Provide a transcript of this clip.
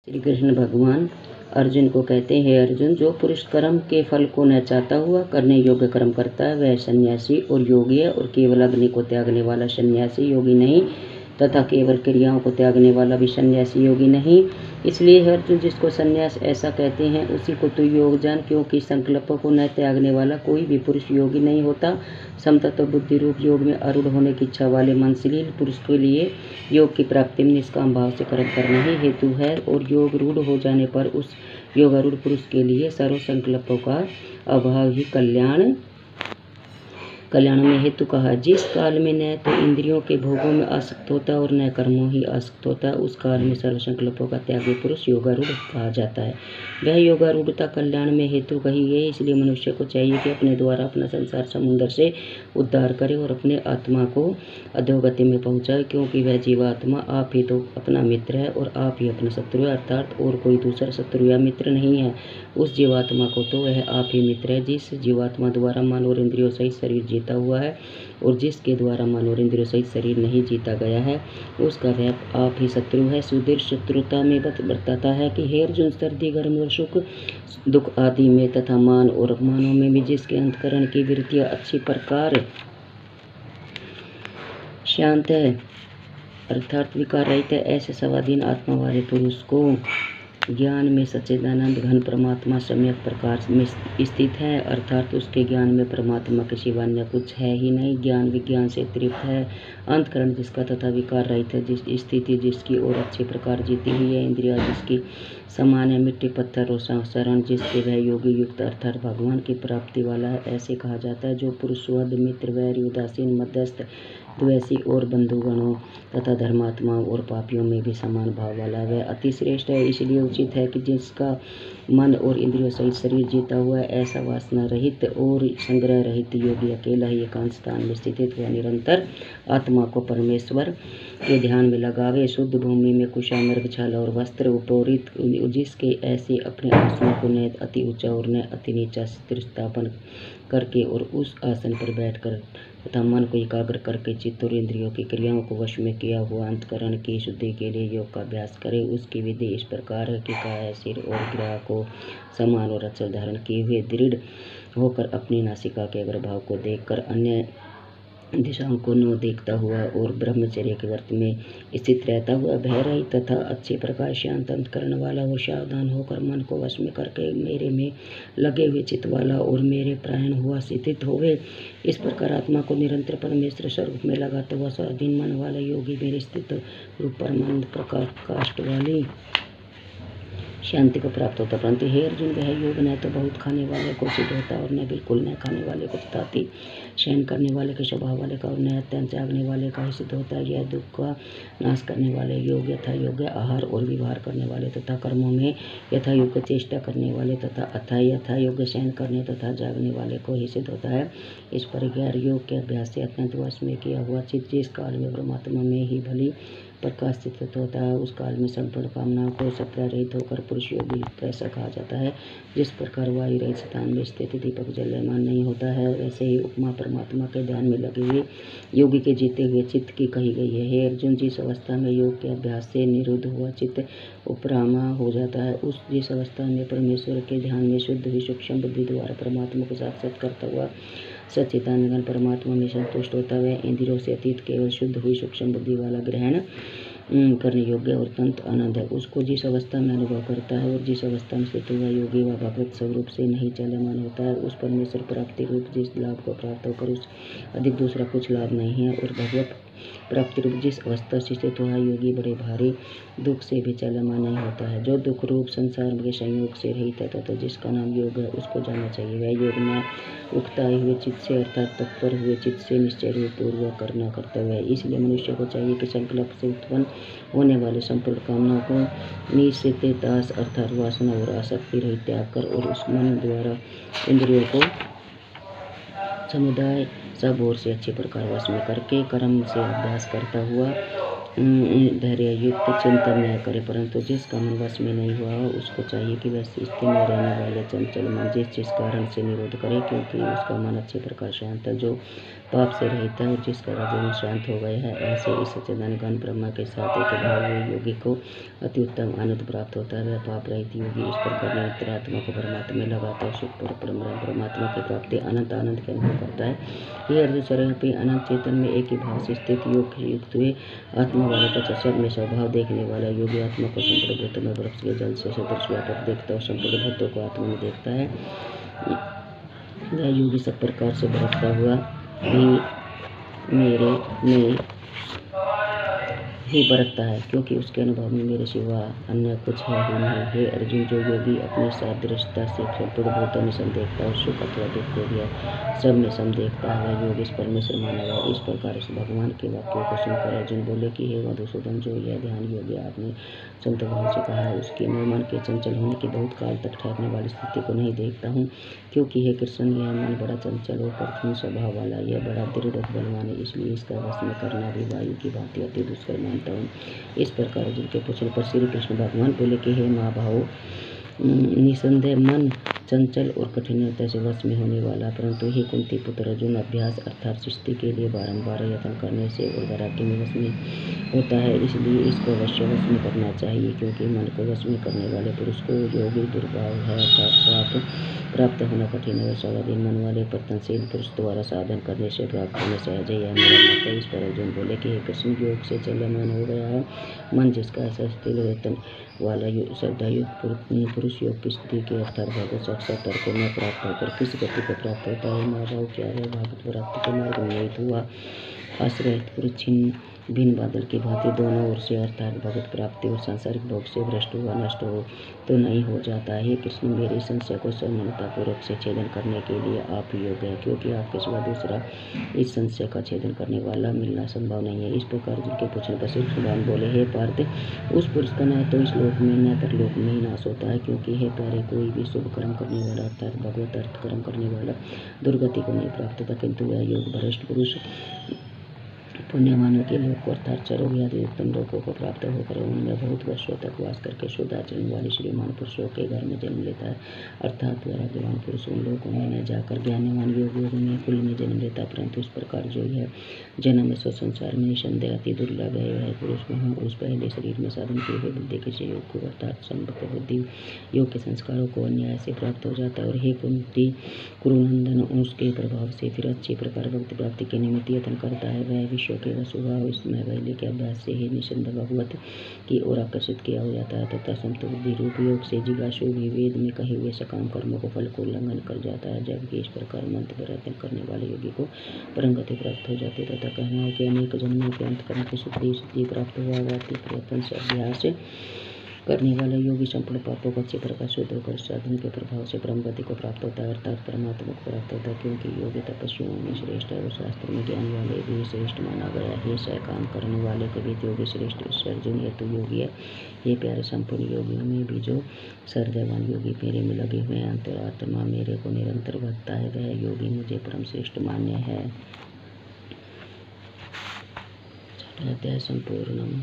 श्री कृष्ण भगवान अर्जुन को कहते हैं, अर्जुन, जो पुरुष कर्म के फल को न चाहता हुआ करने योग्य कर्म करता है वह सन्यासी और योगी है, और केवल अग्नि को त्यागने वाला सन्यासी योगी नहीं तथा केवल क्रियाओं को त्यागने वाला भी सन्यासी योगी नहीं। इसलिए अर्जुन, जिसको सन्यास ऐसा कहते हैं उसी को तू योग जान, क्योंकि संकल्पों को न त्यागने वाला कोई भी पुरुष योगी नहीं होता। समतत्व बुद्धि रूप योग में आरूढ़ होने की इच्छा वाले मनशील पुरुष के लिए योग की प्राप्ति में निष्काम भाव से कर्म करना ही हेतु है, और योग रूढ़ हो जाने पर उस योगारूढ़ पुरुष के लिए सर्व संकल्पों का अभाव ही कल्याण में हेतु कहा। जिस काल में न तो इंद्रियों के भोगों में आसक्त होता और न कर्मों ही आसक्त होता, उस काल में सर्व संकल्पों का त्यागी पुरुष योगारूढ़ कहा जाता है। वह योगारूढ़ता कल्याण में हेतु कही है। इसलिए मनुष्य को चाहिए कि अपने द्वारा अपना संसार समुद्र से उद्धार करे और अपने आत्मा को अधोगति में पहुंचाए, क्योंकि वह जीवात्मा आप ही तो अपना मित्र है और आप ही अपना शत्रु है, अर्थात और कोई दूसरा शत्रु या मित्र नहीं है। उस जीवात्मा को तो वह आप ही मित्र है जिस जीवात्मा द्वारा मन और इंद्रियों सहित शरीर जीता हुआ है, और जिसके द्वारा मन और इंद्रियों सहित शरीर नहीं जीता गया है उसका वह आप ही शत्रु है। सुदृढ़ शत्रुता में बताता है कि हे अर्जुन, सर्दी गर्मी और सुख दुख आदि में तथा मान और अपमानों में भी जिसके अंतकरण की वृत्तियां अच्छी प्रकार शांत है अर्थात विकार रहित है, ऐसे स्वाधीन आत्मा वाले पुरुष को ज्ञान में सच्चिदानंद घन परमात्मा सम्यक प्रकार में स्थित है, अर्थात उसके ज्ञान में परमात्मा के सिवा अन्य कुछ है ही नहीं। ज्ञान विज्ञान से तृप्त है, अंतकरण जिसका तथा विकार रहित है, जिस स्थिति जिसकी और अच्छी प्रकार जीती हुई है, इंद्रिया जिसकी समान है, मिट्टी पत्थर और शरण जिसके वह योगी युक्त अर्थात भगवान की प्राप्ति वाला है, ऐसे कहा जाता है। जो पुरुष सुहृद मित्र वैरी उदासीन मध्यस्थ द्वेषी और बंधुगणों तथा धर्मात्माओं और पापियों में भी समान भाव वाला वह अति श्रेष्ठ है। इसलिए उचित है कि जिसका मन और इंद्रियों सहित शरीर जीता हुआ है, ऐसा वासना रहित और संग्रह रहित योगी अकेला ही एकांत स्थान में स्थित वह निरंतर आत्मा को परमेश्वर के ध्यान में लगावे। शुद्ध भूमि में कुशा मृगछाला और वस्त्र उपौरित जिसके ऐसे अपने आसनों को न अति ऊंचा और न अति नीचा स्थापन करके और उस आसन पर बैठकर तथा मन को एकाग्र करके चित्त और इंद्रियों की क्रियाओं को वश में किया हुआ अंतकरण की शुद्धि के लिए योग का अभ्यास करे। उसकी विधि इस प्रकार है कि काया सिर और ग्रह को समान और अचल धारण किए हुए दृढ़ होकर अपनी नासिका के अग्रभाग को देखकर अन्य दिशाओं को न देखता हुआ और ब्रह्मचर्य के व्रत में स्थित रहता हुआ भय रहित तथा अच्छे प्रकार शांत अंतकरण वाला और सावधान होकर मन को वश में करके मेरे में लगे हुए चित्त वाला और मेरे प्रायण हुआ स्थित होवे। इस प्रकार आत्मा को निरंतर परमेश्वर स्वरूप में लगाता हुआ स्वाधीन मन वाला योगी मेरे स्थित रूप परमानंद प्रकाश वाली शांति को प्राप्त होता। परंतु हे अर्जुन, वह योग न तो बहुत खाने वाले को सिद्ध होता और न बिल्कुल न खाने वाले को तथा सहन करने वाले के स्वभाव वाले का और न अत्यंत त्यागने वाले का ही सिद्ध होता है। यह दुख का नाश करने वाले योग यथा योग्य आहार और व्यवहार करने वाले तथा कर्मों में यथा योग्य चेष्टा करने वाले तथा अथा यथा योग्य सहन करने तथा जागने वाले को ही सिद्ध होता है। इस प्रकार योग के अभ्यास से अत्यंत वश में किया हुआ चित्त जिस काल में परमात्मा में ही भली प्रकाशित होता है, उस काल में संपूर्ण कामनाओं को सत्ता रहित होकर पुरुष योगी ऐसा कहा जाता है। जिस प्रकार वायु रहित स्थान में स्थित दीपक जलमान नहीं होता है, वैसे ही उपमा परमात्मा के ध्यान में लगे हुए योगी के जीते हुए चित्त की कही गई है। हे अर्जुन, जिस अवस्था में योग के अभ्यास से निरुद्ध हुआ चित्त उपरामा हो जाता है, उस जिस अवस्था में परमेश्वर के ध्यान में शुद्ध हुई सूक्ष्म बुद्धि द्वारा परमात्मा को साक्षात करता हुआ सच्चिदानंद परमात्मा में संतुष्ट होता है, वह इंद्रियों से अतीत केवल शुद्ध हुई सूक्ष्म बुद्धि वाला ग्रहण करने योग्य और तंत्र आनंद है। उसको जिस अवस्था में अनुभव करता है और जिस अवस्था में स्थित हुआ योगी व भगवत स्वरूप से नहीं चलमान होता है, उस परमेश्वर प्राप्ति रूप जिस लाभ को प्राप्त होकर उस अधिक दूसरा कुछ लाभ नहीं है। और भगवत प्राप्ति रूप जिस अवस्था से स्थित हुआ योगी बड़े भारी दुख से भी चलमान नहीं होता है। जो दुख रूप संसार के संयोग से रहित है तथा जिसका नाम योग है, उसको जानना चाहिए। वह योग में उकताए हुए चित्त से अर्थात तत्पर हुए चित्त से निश्चय रूप पूर्वक करना कर्तव्य है। इसलिए मनुष्य को चाहिए कि संकल्प से उत्पन्न होने वाले संपूर्ण कामनाओं को निश्चितास अर्थात वासना और आसक्ति रहित त्याग कर और उस मन द्वारा इंद्रियों को समुदाय सब ओर से अच्छे प्रकार वश में करके कर्म से अभ्यास करता हुआ धैर्य युक्त चिंतन न करे, परंतु जिसका मन वश में नहीं हुआ हो उसको चाहिए कि वह स्थिति में रहने वाले चंचल मन जिस कारण से निरोध करे, क्योंकि उसका मन अच्छे प्रकार शांत है, जो पाप से रहित है और जिसका जीवन शांत हो गया है। ऐसे इस सच्चिदानंद घन ब्रह्म के साथ एक भाव हुए योगी को अति उत्तम आनंद प्राप्त होता है। वह पाप रहित योगी इस प्रकार निरंतर आत्मा को परमात्मा में लगातार सुख पर परमात्मा की प्राप्ति अनंत आनंद के अनुभव करता है। ये अर्जुन स्वरूपी अनंत चेतन में एक ही भाव से स्थित योग युक्त हुए आत्मा वाले तथा सब में स्वभाव देखने वाला योगी आत्मा को संपूर्ण भूतों में बर्फ के जल से सदृश व्यापक देखता है और संपूर्ण भूतों को आत्मा में देखता है। वह योगी सब प्रकार से बरसता हुआ भी मेरे में ही बरतता है, क्योंकि उसके अनुभव में मेरे सिवा अन्य कुछ है ही नहीं। हे अर्जुन, जो योगी अपनी सादृश्यता से संपूर्ण भूतों में सम देखता है और सुख अथवा दुख को भी सब में सम देखता है, वह योगी इस परमेश्वर माना गया। इस प्रकार इस भगवान के वाक्यों को सुनकर अर्जुन बोले कि हे मधुसूदन, जो यह ध्यान योगी आपने संत भाव से कहा है, उसके मैं मन के चंचल होने की बहुत काल तक ठहरने वाली स्थिति को नहीं देखता हूँ, क्योंकि हे कृष्ण, यह मन बड़ा चंचल और कठिन स्वभाव वाला, यह बड़ा दृढ़ और बलवान है, इसलिए इसका वश में करना भी वायु की भांति अति दुष्कर मानता हूँ। इस प्रकार अर्जुन के पूछने पर श्री कृष्ण भगवान बोले कि हे महाभाव, निसंदेह मन चंचल और कठिनता से वश में होने वाला, परंतु हे कुंती पुत्र अर्जुन, अभ्यास अर्थात सृष्टि के लिए बारंबार यत्न करने से और वैराग्य में वश में होता है, इसलिए इसको अवश्य वश में करना चाहिए, क्योंकि मन को वश में करने वाले पुरुष को योगी दुर्भाव है अर्थात प्राप्त होना कठिन है। स्वाधीन मन वाले पतनशील पुरुष द्वारा साधन करने से प्राप्त होने सहज है, यह मेरा मत है। इस पर अर्जुन बोले कि हे कृष्ण, योग से चलमान हो गया है मन जिसका ऐसा स्थिर वेतन वाला श्रद्धायुक्त पुरुष योग की स्थिति के अर्थात भगवत साक्षात्कार को न प्राप्त होकर किस गति को प्राप्त होता है। महाभाव, क्या है भागवत प्राप्ति के मार्ग में नहीं हुआ आश्रय पुरुष छिन्न भिन्न बादल की भांति दोनों ओर से अर्थात भगवत प्राप्ति और सांसारिक भोग से भ्रष्ट हुआ नष्ट हो तो नहीं हो जाता है। कृष्ण, मेरी संशय को सर्वमनतापूर्वक से छेदन करने के लिए आप ही योग्य है, क्योंकि आपके सिवा दूसरा इस संशय का छेदन करने वाला मिलना संभव नहीं है। इस प्रकार जिनके पूछने पर श्री भगवान बोले, हे पार्थ, उस पुरुष का न तो इस लोक में न परलोक में ही नाश होता है, क्योंकि हे प्यारे, कोई भी शुभ कर्म करने वाला अर्थात भगवत अर्थ कर्म करने वाला दुर्गति को नहीं प्राप्त होता, किंतु वह योग भ्रष्ट पुरुष पुण्यमानों के लोक को अर्थात चरोग आदि उत्तम लोकों को प्राप्त होकर उनमें बहुत वर्षों तक वास करके शुद्ध आचरण वाले श्रीमान पुरुषों के घर में जन्म लेता है, अर्थात वैराग्यवान पुरुष उन लोगों में न जाकर ज्ञानवान योग में कुल में जन्म लेता है। परंतु इस प्रकार जो यह जन्म इस संसार में निसंदेह अति दुर्लभ है, वह पुरुष वहाँ उस पहले शरीर में साधन किए हुए बुद्धि के योग को अर्थात संभव बुद्धि योग के संस्कारों को अन्याय से प्राप्त हो जाता है। और हे कुंती कुरुनंदन, उसके प्रभाव से फिर अच्छी प्रकार भक्ति प्राप्ति के निमित्त यत्न करता है। वह विश्व के स्वभाव इसमें पहले के अभ्यास से ही निसंदेह भगवत की ओर आकर्षित किया हो जाता है तथा समत्व बुद्धि रूप योग से जिज्ञासु भी वेद में कहे हुए सकाम कर्मों को फल को उल्लंघन कर जाता है। जबकि इस प्रकार मंत्र पर यत्न करने वाले योगी को परम गति प्राप्त हो जाती है तथा कहना है कि अनेक जन्मों के अंत कर्म की सिद्धि प्राप्त हुआ अति प्रयत्न से अभ्यास करने वाला योगी संपूर्ण पापों को अच्छी प्रकार शुद्ध होकर साधन के प्रभाव से परम गति को प्राप्त होता है अर्थात परमात्मा को प्राप्त होता है, क्योंकि योगी तपस्वियों में श्रेष्ठ है और शास्त्र में ज्ञान वाले भी श्रेष्ठ माना गया है। सह काम करने वाले के भी योगी श्रेष्ठ अर्जुन हेतु योगी है। ये प्यारे, संपूर्ण योगियों में भी जो सर्वदेवान योगी मेरे में लगे हुए हैं, अंतरात्मा मेरे को निरंतर भजता है, वह योगी मुझे परम श्रेष्ठ मान्य है। अध्याय संपूर्णम।